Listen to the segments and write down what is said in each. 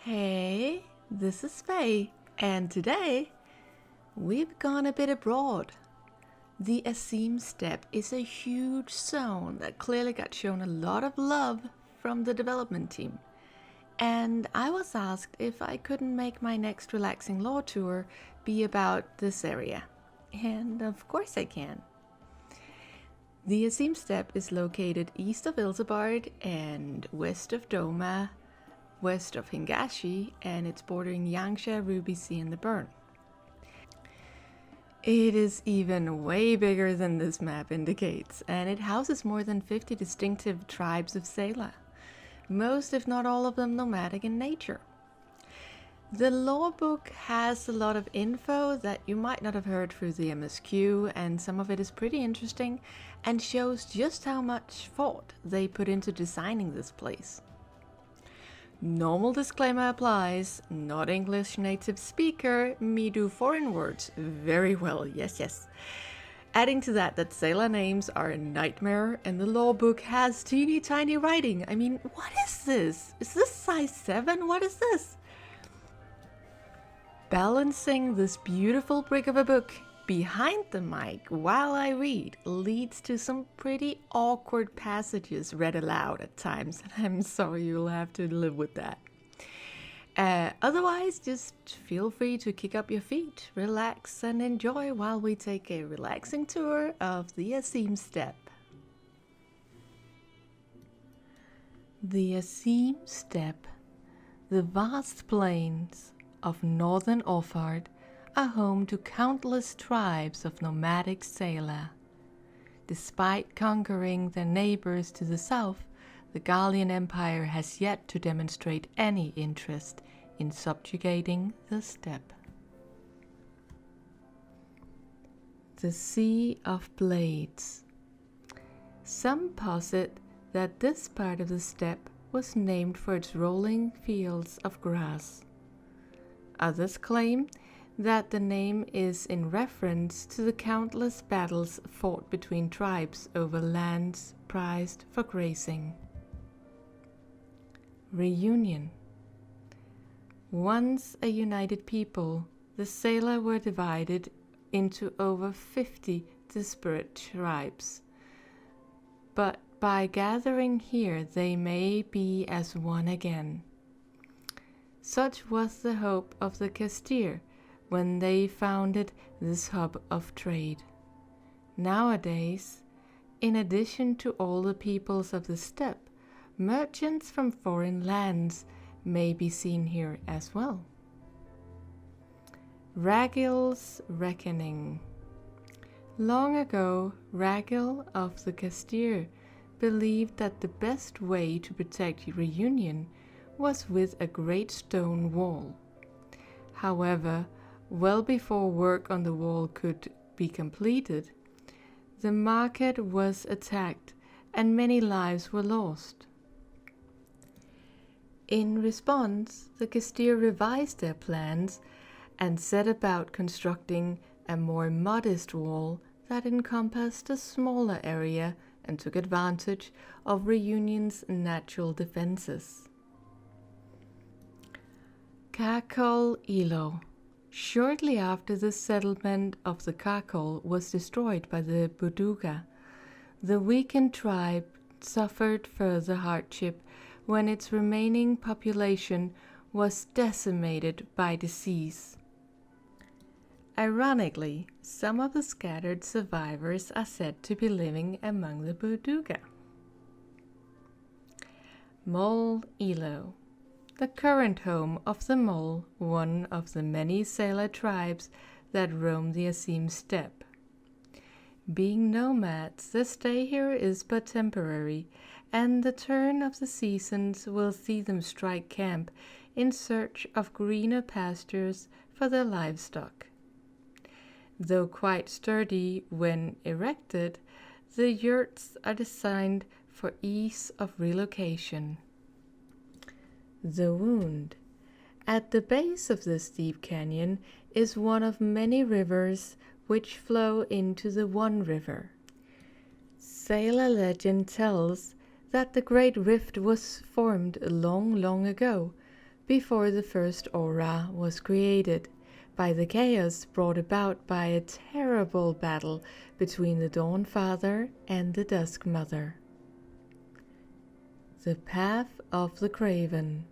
Hey, this is Faye, and today we've gone a bit abroad. The Azim Steppe is a huge zone that clearly got shown a lot of love from the development team. And I was asked if I couldn't make my next relaxing lore tour be about this area. And of course I can. The Azim Steppe is located east of Ilsebard and west of Doma, west of Hingashi, and it's bordering Yangsha, Ruby Sea, and the Burn. It is even way bigger than this map indicates, and it houses more than 50 distinctive tribes of Sela, most if not all of them nomadic in nature. The lore book has a lot of info that you might not have heard through the MSQ, and some of it is pretty interesting and shows just how much thought they put into designing this place. Normal disclaimer applies, not English native speaker, me do foreign words very well, yes. Adding to that Sela names are a nightmare and the law book has teeny tiny writing. I mean, what is this? Is this size 7? What is this? Balancing this beautiful brick of a book behind the mic while I read leads to some pretty awkward passages read aloud at times, and I'm sorry you'll have to live with that. Otherwise, just feel free to kick up your feet, relax, and enjoy while we take a relaxing tour of the Azim Steppe. The Azim Steppe, the vast plains of northern Orfard, are home to countless tribes of nomadic Sela. Despite conquering their neighbors to the south, the Gallian Empire has yet to demonstrate any interest in subjugating the steppe. The Sea of Blades. Some posit that this part of the steppe was named for its rolling fields of grass. Others claim that the name is in reference to the countless battles fought between tribes over lands prized for grazing. Reunion. Once a united people, the Sela were divided into over 50 disparate tribes. But by gathering here, they may be as one again. Such was the hope of the Castir when they founded this hub of trade. Nowadays, in addition to all the peoples of the steppe, merchants from foreign lands may be seen here as well. Ragil's Reckoning. Long ago, Ragil of the Castir believed that the best way to protect Reunion was with a great stone wall. However, well before work on the wall could be completed, the market was attacked and many lives were lost. In response, the Castir revised their plans and set about constructing a more modest wall that encompassed a smaller area and took advantage of Reunion's natural defenses. Kakol Ilo. Shortly after the settlement of the Kakol was destroyed by the Buduga, the weakened tribe suffered further hardship when its remaining population was decimated by disease. Ironically, some of the scattered survivors are said to be living among the Buduga. Mol Ilo. The current home of the Mol, one of the many Sela tribes that roam the Azim Steppe. Being nomads, their stay here is but temporary, and the turn of the seasons will see them strike camp in search of greener pastures for their livestock. Though quite sturdy when erected, the yurts are designed for ease of relocation. The Wound. At the base of this deep canyon is one of many rivers which flow into the One River. Sela legend tells that the Great Rift was formed long ago before the first aura was created, by the chaos brought about by a terrible battle between the Dawn Father and the Dusk Mother. The Path of the Craven.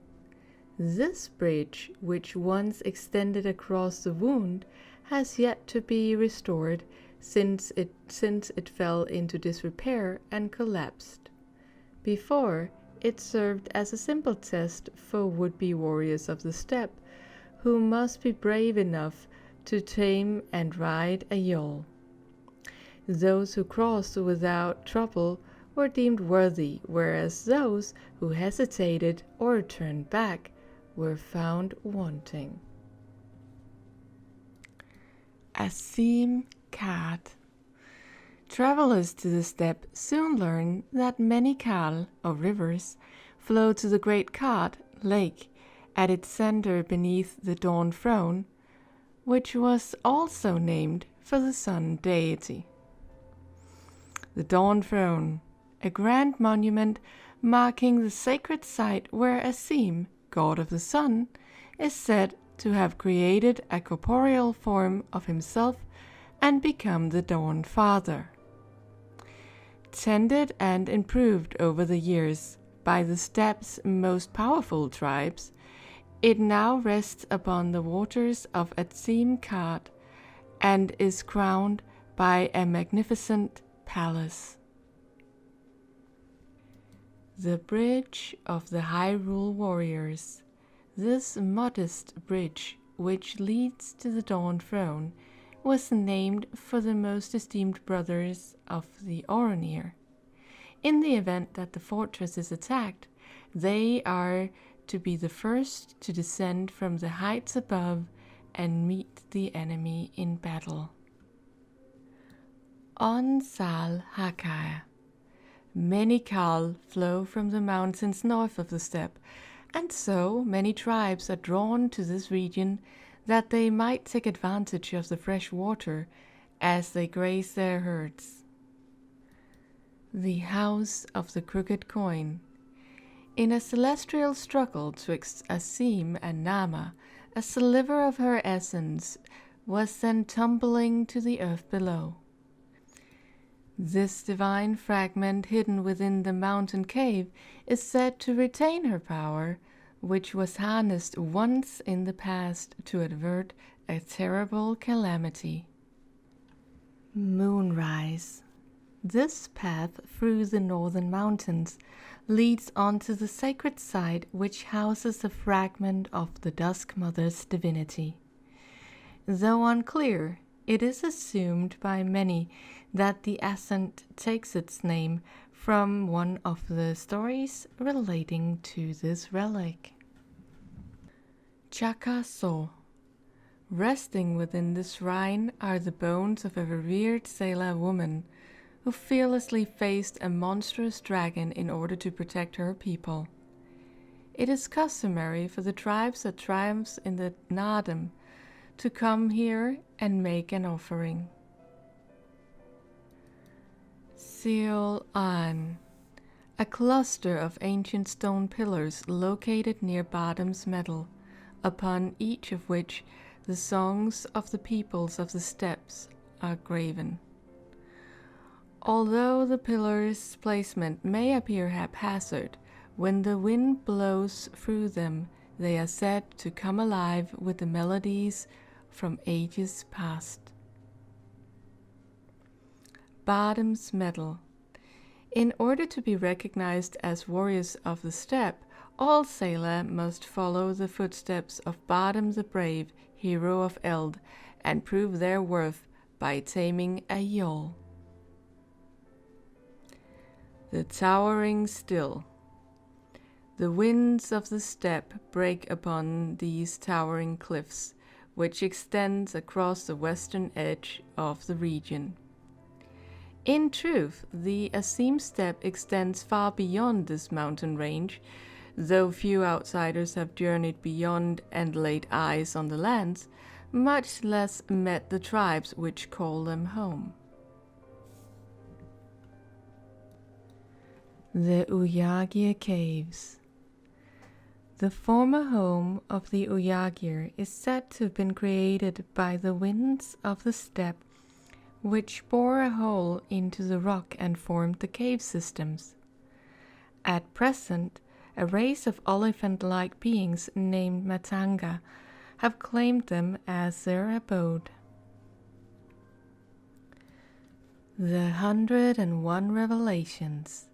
This bridge, which once extended across the wound, has yet to be restored since it fell into disrepair and collapsed. Before, it served as a simple test for would-be warriors of the steppe, who must be brave enough to tame and ride a yol. Those who crossed without trouble were deemed worthy, whereas those who hesitated or turned back were found wanting. Azim Steppe. Travelers to the steppe soon learn that many kal, or rivers, flow to the great Khat lake at its center beneath the Dawn Throne, which was also named for the sun deity. The Dawn Throne, a grand monument marking the sacred site where Azim, god of the sun, is said to have created a corporeal form of himself and become the Dawn Father. Tended and improved over the years by the steppe's most powerful tribes, it now rests upon the waters of Azim Khat and is crowned by a magnificent palace. The Bridge of the Hyrule Warriors. This modest bridge, which leads to the Dawn Throne, was named for the most esteemed brothers of the Oronir. In the event that the fortress is attacked, they are to be the first to descend from the heights above and meet the enemy in battle. On Sal Hakaya. Many kal flow from the mountains north of the steppe, and so many tribes are drawn to this region that they might take advantage of the fresh water as they graze their herds. The House of the Crooked Coin. In a celestial struggle twixt Azim and Nama, a sliver of her essence was sent tumbling to the earth below. This divine fragment hidden within the mountain cave is said to retain her power, which was harnessed once in the past to avert a terrible calamity. Moonrise. This path through the northern mountains leads onto the sacred site which houses a fragment of the Dusk Mother's divinity. Though unclear, it is assumed by many that the ascent takes its name from one of the stories relating to this relic. Chakaso. Resting within the shrine are the bones of a revered sailor woman who fearlessly faced a monstrous dragon in order to protect her people. It is customary for the tribes that triumphs in the Nadam to come here and make an offering. Seol-An, a cluster of ancient stone pillars located near Bottom's Meadow, upon each of which the songs of the peoples of the steppes are graven. Although the pillars' placement may appear haphazard, when the wind blows through them, they are said to come alive with the melodies from ages past. Bottom's Medal. In order to be recognized as warriors of the steppe, all sailor must follow the footsteps of Bottom the Brave, hero of Eld, and prove their worth by taming a yol. The Towering Still. The winds of the steppe break upon these towering cliffs, which extends across the western edge of the region. In truth, the Azim Steppe extends far beyond this mountain range, though few outsiders have journeyed beyond and laid eyes on the lands, much less met the tribes which call them home. The Uyagia Caves. The former home of the Uyagia is said to have been created by the winds of the steppe, which bore a hole into the rock and formed the cave systems. At present, a race of elephant-like beings named Matanga have claimed them as their abode. The 101 Revelations.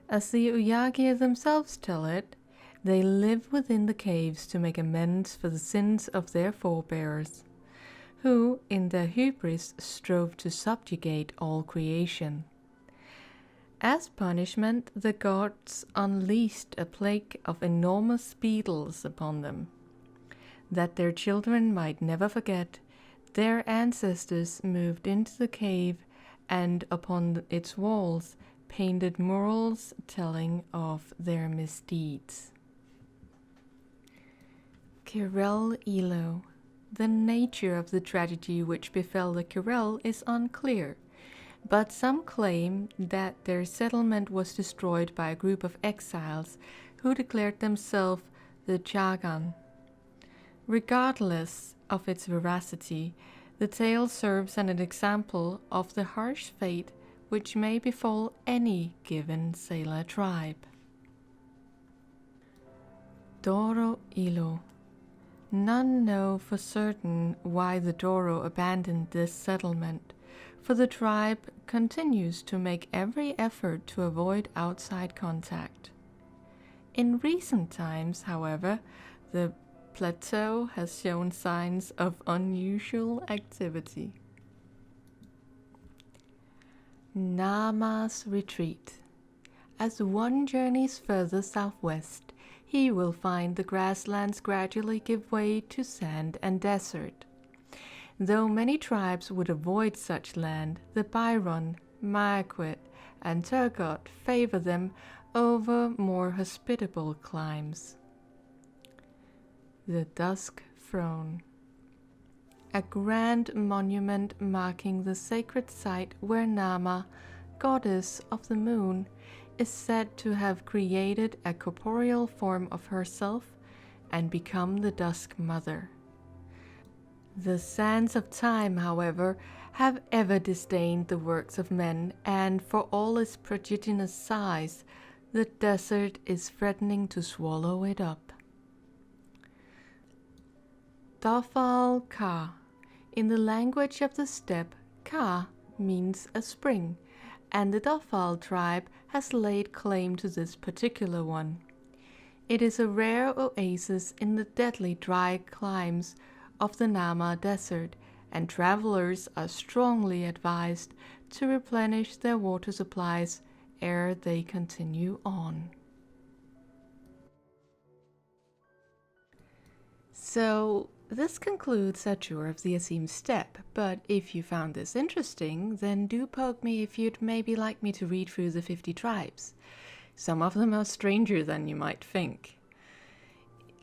As the Uyagia themselves tell it, they live within the caves to make amends for the sins of their forebears, who, in their hubris, strove to subjugate all creation. As punishment, the gods unleashed a plague of enormous beetles upon them. That their children might never forget, their ancestors moved into the cave and upon its walls painted murals telling of their misdeeds. Kirel Elo. The nature of the tragedy which befell the Kirel is unclear, but some claim that their settlement was destroyed by a group of exiles who declared themselves the Jagan. Regardless of its veracity, the tale serves as an example of the harsh fate which may befall any given sailor tribe. Doro Ilo. None know for certain why the Doro abandoned this settlement, for the tribe continues to make every effort to avoid outside contact. In recent times, however, the plateau has shown signs of unusual activity. Nama's Retreat. As one journeys further southwest, he will find the grasslands gradually give way to sand and desert. Though many tribes would avoid such land, the Byron, Marquet, and Turgot favor them over more hospitable climes. The Dusk Throne. A grand monument marking the sacred site where Nama, goddess of the moon, is said to have created a corporeal form of herself and become the Dusk Mother. The sands of time, however, have ever disdained the works of men, and for all its prodigious size, the desert is threatening to swallow it up. Dafal Ka. In the language of the steppe, Ka means a spring, and the Dafal tribe has laid claim to this particular one. It is a rare oasis in the deadly dry climes of the Nama Desert, and travelers are strongly advised to replenish their water supplies ere they continue on. So, this concludes our tour of the Azim Steppe, but if you found this interesting, then do poke me if you'd maybe like me to read through the 50 tribes. Some of them are stranger than you might think.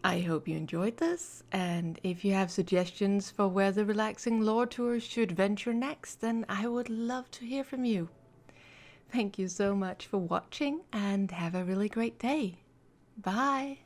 I hope you enjoyed this, and if you have suggestions for where the relaxing lore tours should venture next, then I would love to hear from you. Thank you so much for watching, and have a really great day. Bye!